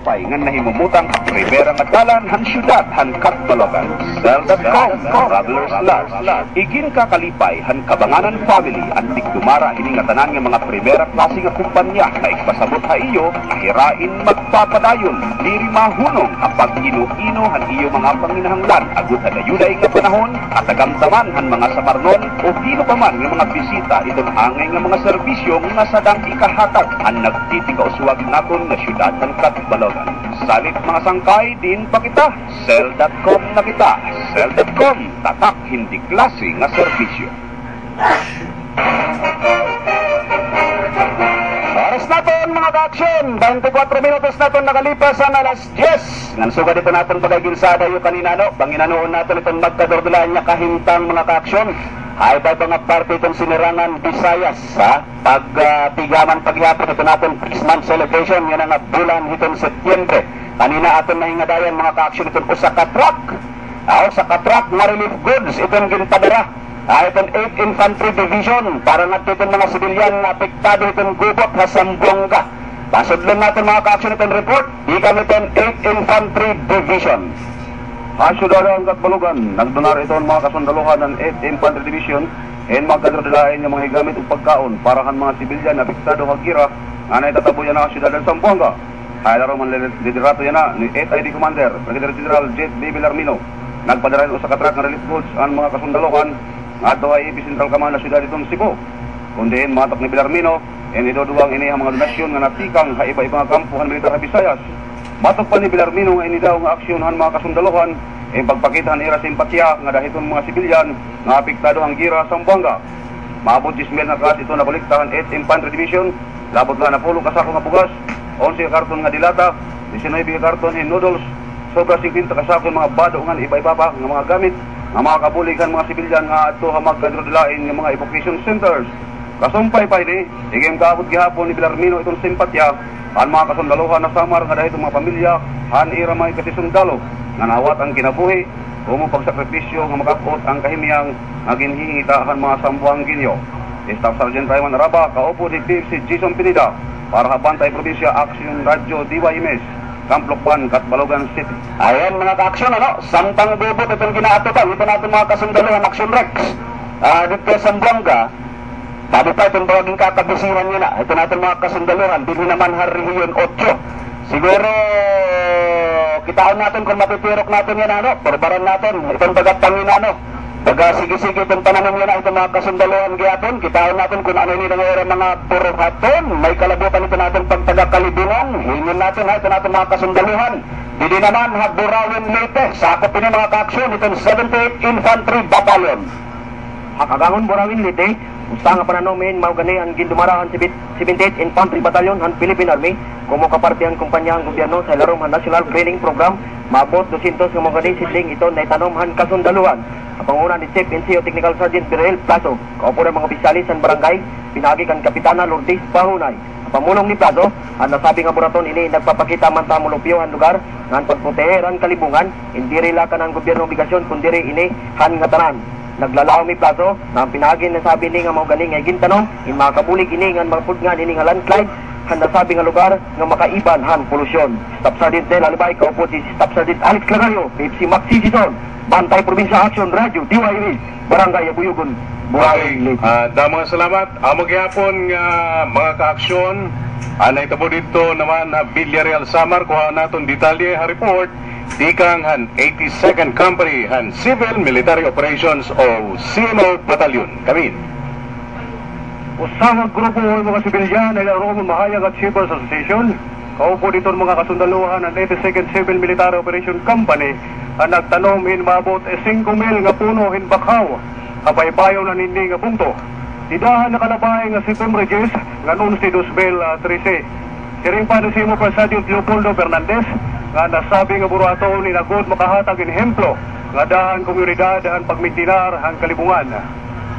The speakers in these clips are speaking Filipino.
kalipay nga nahimumutang primera nga dalan han syudad han Catbalogan. Cell.com, Traveler's Lodge. Igin ka kalipay han Kabanganan Family ang tigdumara ini nga tanan nga mga primera klase nga kumpanya na ipasabot ha iyo ahirain magpapadayon diri mahunong ang pag-ino-ino han iyo mga panginahanglan agut ha dayuday nga panahon at agamdaman han mga samarnon o dino pa man nga mga bisita itong angay nga mga serbisyo nga sadang ikahatag ang nagtitigauswag naton nga syudad ng Catbalogan. Salit mga sangkay din pa kita. Cell.com na kita. Cell.com, tatak hindi klase nga serbisyo. Oras natin mga ka-aksyon, 24 minutos natin nakalipas ang alas 10. Nansuga dito natin pagaginsada yung kanina banginanoon natin itong magkadordulaan niya kahintang mga ka-aksyon. Ay ba mga parte itong sinirangan Visayas sa pagtigaman paghihapon ito natin 6-month celebration yan ang bulan itong Setyembre. Kanina aton nahingadayan mga ka-aksyon itong Osaka Truck nga relief goods itong ginpadara. Itong 8th Infantry Division para nga itong mga sibilyan na apektado itong gubot na Sambuanga. Pasudlan natin mga ka-aksyon itong report ikan itong 8th Infantry Division. Syudad ng Catbalogan, nagdonar ito ang mga kasundaluhan ng 8th Infantry Division and magkadrodalain ng mga higamit o pagkaon para ang mga sibilyan na apektado kagira nga naitatapo yan na syudad ng Sambuanga. Ay laro man liderato yan na ni 8th ID Commander, Brigadier General Jet B. Villarmino. Nagpadara rin sa katrak ng relief goods ang mga kasundaluhan nga ito ay IP Central Command na syudad itong Cebu. Kundiin matok ni Villarmino and idoduwang ini ang mga donasyon nga natikang ha iba-ibang kampuhan militar sa Visayas. Matok pa ni Villarmino nga ini daw nga aksyonan mga kasundaluhan e pagpakitahan ira simpatya nga dahiton mga sibilyan nga apektado ang gira sa Sambuanga. Maabot 10,000 na kas ito na kolektahan 8th Infantry Division, labot lang na 10 kasako nga bugas, 11 karton nga dilata, 19 karton in noodles, sobra 50 kasako mga bado nga iba-iba pa nga mga gamit nga mga kabuligan mga sibilyan nga ato ha magkadrodalain nga mga evacuation centers. Kasumpay pa ini, igim kaabot gihapon ni Villarmino itong simpatya ang mga kasundaluhan na samar nga dahil itong mga pamilya han ira may kasisundalo nga nawat ang kinabuhi pagsakripisyo nga makakot ang kahimiyang nga ginhingitahan mga Sambuangueño. Staff Sergeant Raymond Araba, kaupo ni si Jason Pineda para habantay probinsya Action Radio DYMS Kamplokpan, Catbalogan City. Ayan mga ka-aksyon samtang bubot itong ginaatutan ito natin mga kasundaluhan Action Rex dito sa Sambuanga. Bago pa itong baging kakabisiran nyo na. Ito natin mga kasundaluhan. Dili naman harihiyon 8. Siguro, kitaan natin kung matitirok natin yan Perbaran natin. Itong bagat pangin Baga sige-sige itong tananan nyo na itong mga kasundaluhan gayapon. Kitaan natin kung ano nila ngayon mga buruhaton. May kalabutan ito natin pagtaga-kalibungan. Hingin natin ito natin mga kasundaluhan. Dili naman Burawin Leyte. Sakop ini mga ka-aksyon. Itong 78th Infantry Battalion. Hakagangon Burawin Leyte. Usta nga pananomin mao gani ang gindumara ang 78th Infantry Battalion han Philippine Army kumo kaparte ang kumpanya ang gobyerno sa larom han National Training Program maabot 200 nga mga gani sidling ito na itanom han kasundaluhan. Ang panguna ni Chief NCO Technical Sergeant Birel Plazo kaupo ng mga opisyalis sa barangay pinagi kan Kapitana Lourdes Pahunay. Ang pamulong ni Plazo ang nasabi nga buraton ini nagpapakita man ta mulupyo ang lugar nga pagproteher ang kalibungan hindi rilakan ang gobyerno obligasyon kundi ini han nga tanan. Naglalaw mi Plazo na ang pinagin na sabi ni nga mga galing nga gintanom in mga kabulig ini nga mga pudngan ini nga landslide han nasabi nga lugar nga makaiban han polusyon. Staff Sergeant Del Alibay kaupo si Staff Sergeant Alex Clarario, Pepsi Max Season, Bantay Probinsya Action Radio DYMS, Barangay Abuyugon, Buhay. Mga salamat. Magyapon nga mga ka-aksyon anay tabo dito naman Villarreal Samar kuha naton detalye ha report Tikang han 82nd Company han Civil Military Operations o CMO Battalion. Kami. Usahang grupo ng mga sibilyan ay larong Mahayag at Civil Association. Kaupo dito mga kasundaluhan ng 82nd Civil Military Operation Company ang nagtanom in maabot 5,000 nga puno in Bakaw. Kapaypayaw na nindi nga punto. Didahan nakalabay nga September 10 nga noon si 2013. Siring pa si mo Presidente Leopoldo Fernandez nga nasabi nga burato ni nagod makahatag inhemplo nga dahan komunidad ang pagmintinar ang kalibungan.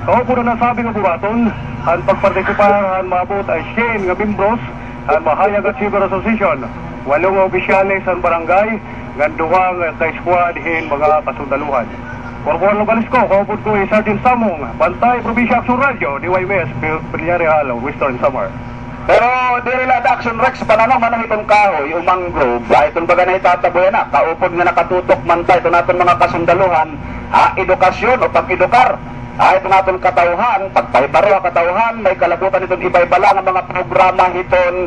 Kaupo na nasabi nga buraton ang pagpartisipar ang maabot ay 100 nga membros ang Mahayag at Civil Association, 8 nga opisyalis ang barangay nga 2 ka squad hin mga kasundaluhan. Corporal Localisco, kaupo ko Sergeant Samong, Bantay Probinsya Action Radio, DYMS, Villarreal, Western Samar. Pero diri la action Rex panano man itong kahoy o mangrove, itong baga na itataboy na kaupod nga nakatutok man tayo ito natin mga kasundaluhan, edukasyon o pag-edukar. Ito natin katauhan, pagpaibaro katauhan, may kalabutan itong iba-iba ang mga programa itong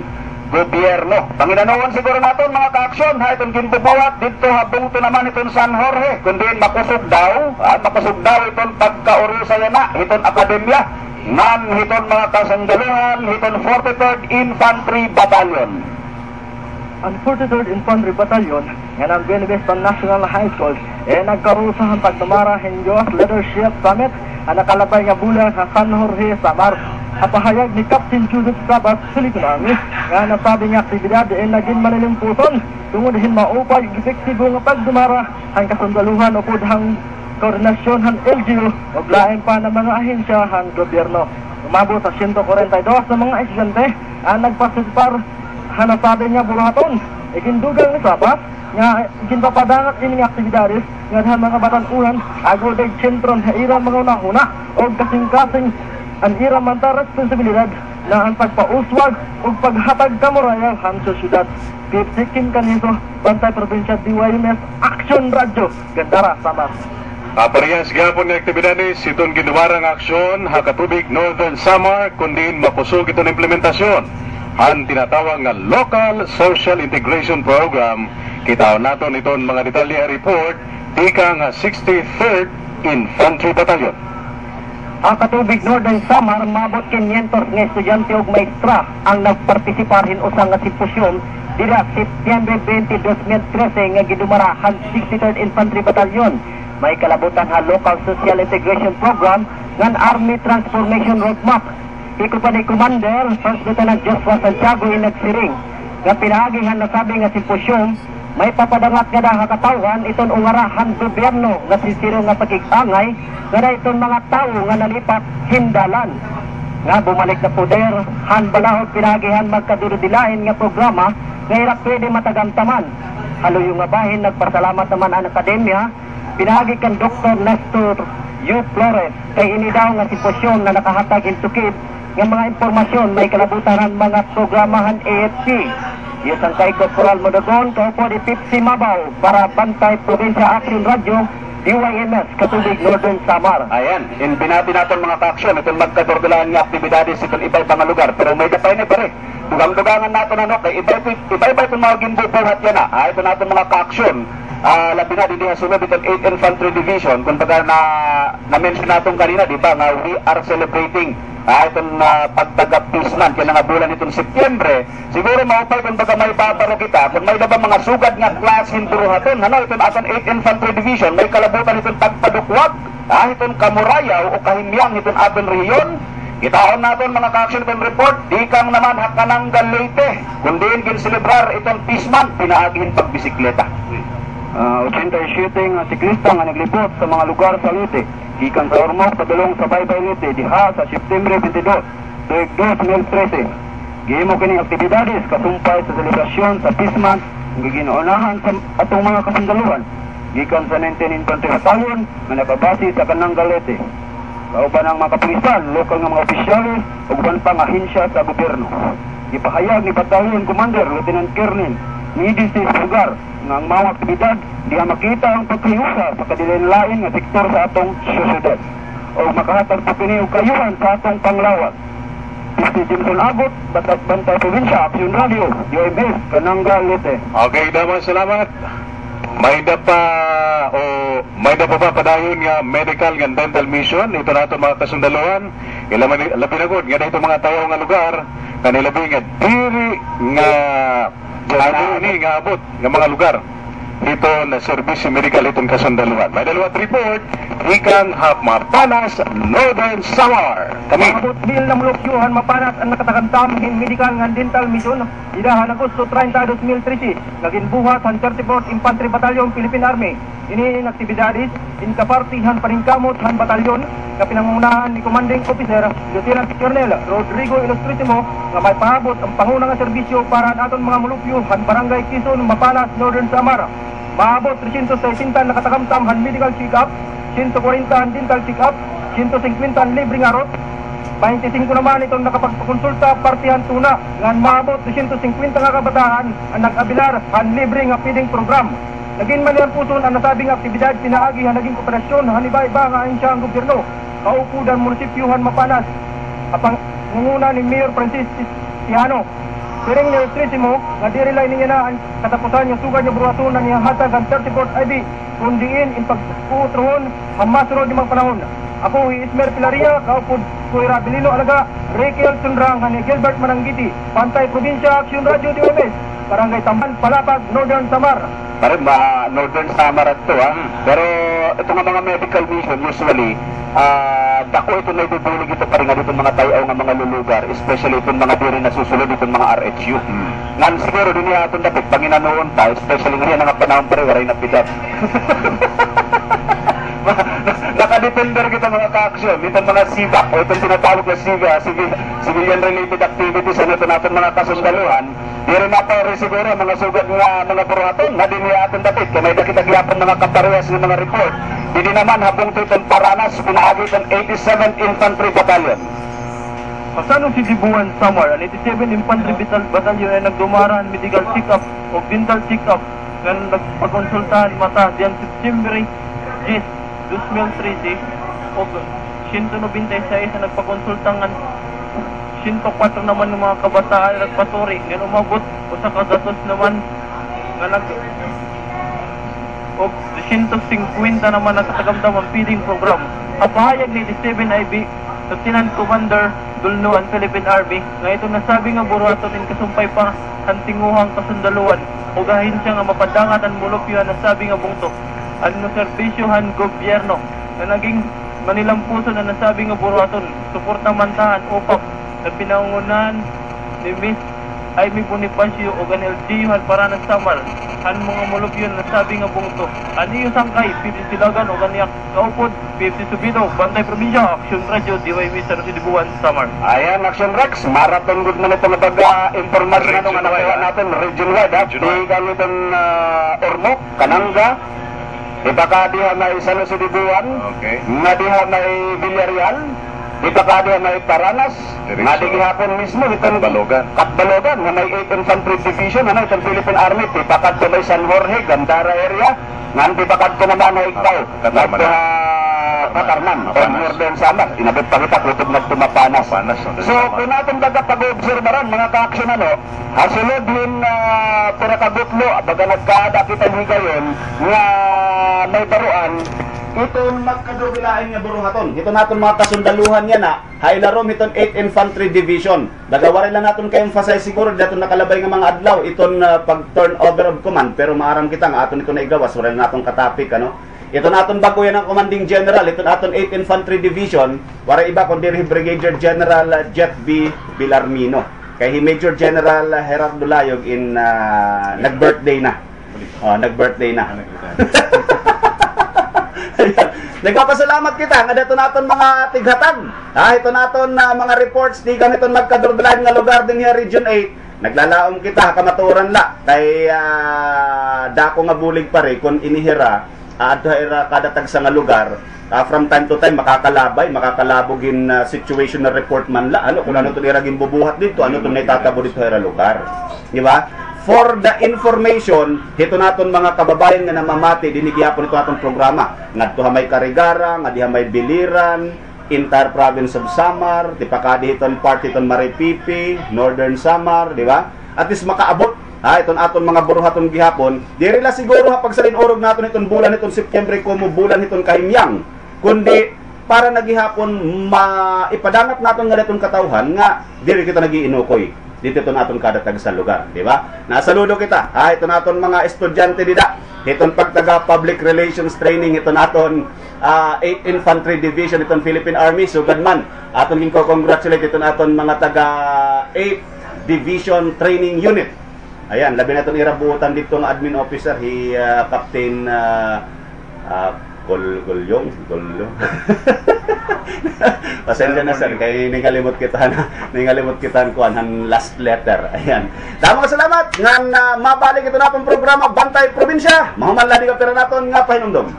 gobyerno. Panginoon siguro natin mga ka-aksyon, itong ginbubuhat dito habong ito naman itong San Jorge, kundi makusog daw itong pagkaurusa yan na, itong akademya, nan itong mga kasundaluhan, itong 43rd Infantry Battalion. Ang 43rd Infantry Battalion nga ng Buenavista National High School nagkarusahan pagtumara Henjos Leadership Summit ang nakalabay nga bulan sa San Jorge, Samar. Kapahayag ni Captain Joseph Sabat Siligunami nga nasabi nga aktibidad naging malilimpuson tungod hin maupay epektibo nga pagdumara ang kasundaluhan o pudhang koordinasyon han LGU o lain pa ng mga ahensya han gobyerno. Umabot sa 142 sa mga estudyante ang nagpartisipar hanasabi nga buraton. Ikindugang ni Sabat nga ginpapadangat ini nga aktibidades nga mga batan-uhan agaw day sentron sa irang mga unahuna o kasing-kasing ang irang manta responsibilidad na ang pagpauswag o paghatag kamurayaw han sa syudad. Pipsikin kaniso Bantay Probinsya DYMS Action Radio Gandara Samar. Parehas gapon nga aktibidades itong ginuwarang aksyon hakatubig Northern Samar kundi makusog itong implementasyon ang tinatawag nga Local Social Integration Program. Kitaon naton itong mga detalye report tika nga 63rd Infantry Battalion. Ang katubig Northern Samar mabot 500 nga estudyante ug maestra ang nagpartisiparin usang nga simpusyon dira September 20, 2013 nga gidumara ang 63rd Infantry Battalion. May kalabutan ha Local Social Integration Program ngan Army Transformation Roadmap. Iko pa ni Commander First Lieutenant Joshua Santiago nagsiring nga pinahagingan nasabi nga simpusyon may papadangat nga daw katawhan iton ungarahan gobyerno nga sisiro nga pagkikangay nga iton mga tao nga nalipat hindalan nga bumalik na poder han balahod pinagihan magkadurudilain nga programa nga ira pwede matagamtaman. Haluyo nga bahin nagpasalamat naman ang akademya pinagi kan Dr. Nestor U. Flores kay ini daw nga sitwasyon na nakahatag intukid nga mga impormasyon may kalabutan mga programahan AFP. Yes, ang kay Corporal Modogon, kaupo di Pipsi Mabaw para Bantay Probinsya Action Radio, DYMS, Katubig, Northern Samar. Ayan, binati natin mga ka-aksyon, itong magkadordulaan nga aktibidades itong iba-ibang mga lugar, pero may dapay na pare. Dugang-dugangan natin kay iba-iba itong mga ginbubuhat yan ito natin mga ka-aksyon. Labi na din sunod itong 8th Infantry Division, kung baga na-mention natin kanina, di ba, nga we are celebrating itong pagtagapisman kaya nga bulan itong Setyembre. Siguro maupay kung baga may babaro kita kung may ba mga sugad nga klasin buruhaton itong aton 8th Infantry Division may kalabutan itong pagpadukwag itong kamurayaw o kahimyang itong aton rehiyon. Itaon natin mga ka-action itong report di kang naman hakananggal Leyte kundi ginselebrar itong pisman pinaagihin pagbisikleta. 87 nga siklista nga naglibot sa mga lugar sa Leyte gikan sa Ormoc padulong sa Baybay Leyte diha sa September 22, 2013. Gihimo kining aktibidades kasumpay sa selebrasyon sa Pisman nga ginuunahan sa atong mga kasundaluhan gikan sa 19th Infantry Battalion nga nakabase sa Kananggal Leyte. Kauban ang mga kapulisan, lokal nga mga opisyalis ug uban pang ahensya sa gobyerno. Gipahayag ni Battalion Commander Lieutenant Colonel Nidis lugar nga ang mga aktibidad diha makita ang pagkayusa sa kadilain-lain nga sektor sa atong syudad o makahatag po kini og kayuhan sa atong panglawag. Si Jimson Agot, Bantay Probinsya Action Radio, DYMS, Kananggal Leyte. Okay, daman salamat. May da pa padayon nga medical nga dental mission ito nato mga kasundaluhan labi na gud nga dito mga tawo nga lugar kanilabi nga diri nga ni nga abot nga mga lugar dito na service medical itong kasundaluhan. May dalawat report ikang Mapanas, Northern Samar. Kami abot bil na mulukyuhan Mapanas ang nakatakantam in medical nga dental mission idahan Agosto 30, 2013 naging buhat ang 34th Infantry Battalion Philippine Army. Ini aktibidades in kapartihan paningkamot han batalyon na pinangunahan ni Commanding Officer Lieutenant Colonel Rodrigo Ilustrisimo nga may pahabot ang pangunang serbisyo para aton mga mulupyo han Barangay Quezon, Mapanas, Northern Samar. Maabot 360 nakatakamtam han medical check-up, 140 han dental check-up, 150 libreng arot, 25 naman itong nakapagpakonsulta partihan tuna nga maabot 250 nga kabataan ang nag-abilar ang libre nga feeding program. Naging mali ang puson ang nasabing aktibidad pinaagi ang naging operasyon hanibay-iba nga ayon siya ang gobyerno. Kaupudan munisipyuhan Mapanas. Apang ngunguna ni Mayor Francis Tiano. Piring ni Trisimo nga dirilay niya na ang katapusan yung sugan yung buwaton na niya hatag ang 34th IB kundiin in pagputrohon ang masunod ng mga panahon. Ako Ismer Pilaria, kaupod Kuya Belino Alaga, Rekiel Tundrang, ni Gilbert Mananggiti, Pantay Probinsya, Action Radio DOMS, Barangay Tamban, Palapag, Northern Samar. Parang Northern Samar ito Pero ito nga mga medical mission usually, dako ito na ibubulig ito pa rin nga dito mga tayaw ng mga lulugar, especially itong mga diri na susunod itong mga RHU. Ngan siguro din niya itong dapat Panginoon tayo, especially nga nga panahon pa rin, waray na pidat. Nakadepender kita mga ka-aksyon, itong mga SIVAC o itong tinatawag na civilian related activities ano ito natin mga kasundaluhan, di rin naparin siguro mga sugat nga mga buruhaton na din niya atong dapit kaya may dakitagyapon mga kaparehas ng mga report. Hindi naman habang ito itong Paranas pinaagi itong 87th Infantry Battalion. Pasanong si Dibuan Samar, ang 87 Infantry Battalion ay nagdumaran medical check-up o dental check-up nga nagpakonsultahan mata diyan September 10 2013 o 196 na nagpakonsultangan 104 naman ng mga kabataan nagpaturi nga umabot o sa kagatos naman nga nag o 150 naman na katagamdam ang feeding program. Kapahayag ni 7 IB Lieutenant Commander Dulno ang Philippine Army nga ito nasabi nga buruaton in kasumpay pa ang tinguhang kasundaluan o gahin siya nga mapadangat ang mulupyo nasabi nga bungtok ano serbisyohan gobyerno na naging Manilang Puso na nasabi nga buruaton suportang mantahan upang na pinangunan ni Miss Amy Bonifacio o ganel Jihan para ng Samar ang mga mulupyon nasabi nga bungto ani yung sangkay 50 silagan o ganiyak kaupod 50 subido Bantay Probinsya Action Radio DYW sa Dibuan Samar. Ayan, Action Rex, marathon good man ito na informasyon nga nakuha natin region-wide di gamitin Ormoc, Kananga, baka diha may San Jose Dibuan, nga diha may Villarreal, baka diha may Paranas, nga di gihapon mismo itong Katbalogan, nga may 8th Infantry Division, ano itong Philippine Army, baka ito may San Jorge, Gandara area, nga baka ito naman ay ikaw, Katarman, o Northern Samar, inabot pa kita, kutob na tumapanas. So, kung natin baga pag-obserbaran, mga ka-action hasulod yun pura kabutlo, baga nagkaada kita higayon, nga may baruan, itong magkadubilain nga buruhaton. Ito natin mga kasundaluhan yan hailarom itong 8th Infantry Division. Dagawarin lang natin ka-emphasize siguro dito nakalabay nga mga adlaw itong pag-turnover of command, pero maaram kita nga aton ito na igawas, wala natin katapik ito natin bago yan ang commanding general, ito natin 8th Infantry Division, wala iba kundi Brigadier General Jet B. Bilarmino. Kay Major General Gerardo Layog in nag-birthday na. Nag-birthday na. Nagpapasalamat kita nga dito natin mga tighatag. Ito natin mga reports di ganito magkadurdulan nga lugar din niya Region 8. Naglalaom kita kamaturan la kay dako nga bulig pare kun inihira adha kada tagsa nga lugar from time to time makakalabogin situational report man la kung ano to iragin bubuhat dito ano to naitatabo dito sa lugar di ba? For the information hito naton mga kababayan nga namamati dinigyapon ito naton programa ngadto may Karigara nga diha may Biliran entire province of Samar tipakadi hiton part hiton Maripipi Northern Samar di ba? At least makaabot iton aton mga buruhaton gihapon diri la siguro pagsalin orog naton iton bulan iton September kumo bulan iton kahimyang kundi para nagihapon maipadangat naton nga datong katawhan nga diri kita nagiinukoy dito iton aton kadatag sa lugar di ba nasaludo kita ito naton mga estudyante dida iton pagtaga public relations training iton aton 8th Infantry Division iton Philippine Army sugad man aton gingko congratulate iton aton mga taga 8th Division Training Unit. Ayan, labi na itong irabutan dito ng admin officer, Captain Golyong. Pasensya na sir, kaya ningalimot kita ko ang last letter. Ayan. Damang salamat nga mabalik ito natong programa Bantay Probinsya. Mahuman ladi ka pera naton nga pahinumdom.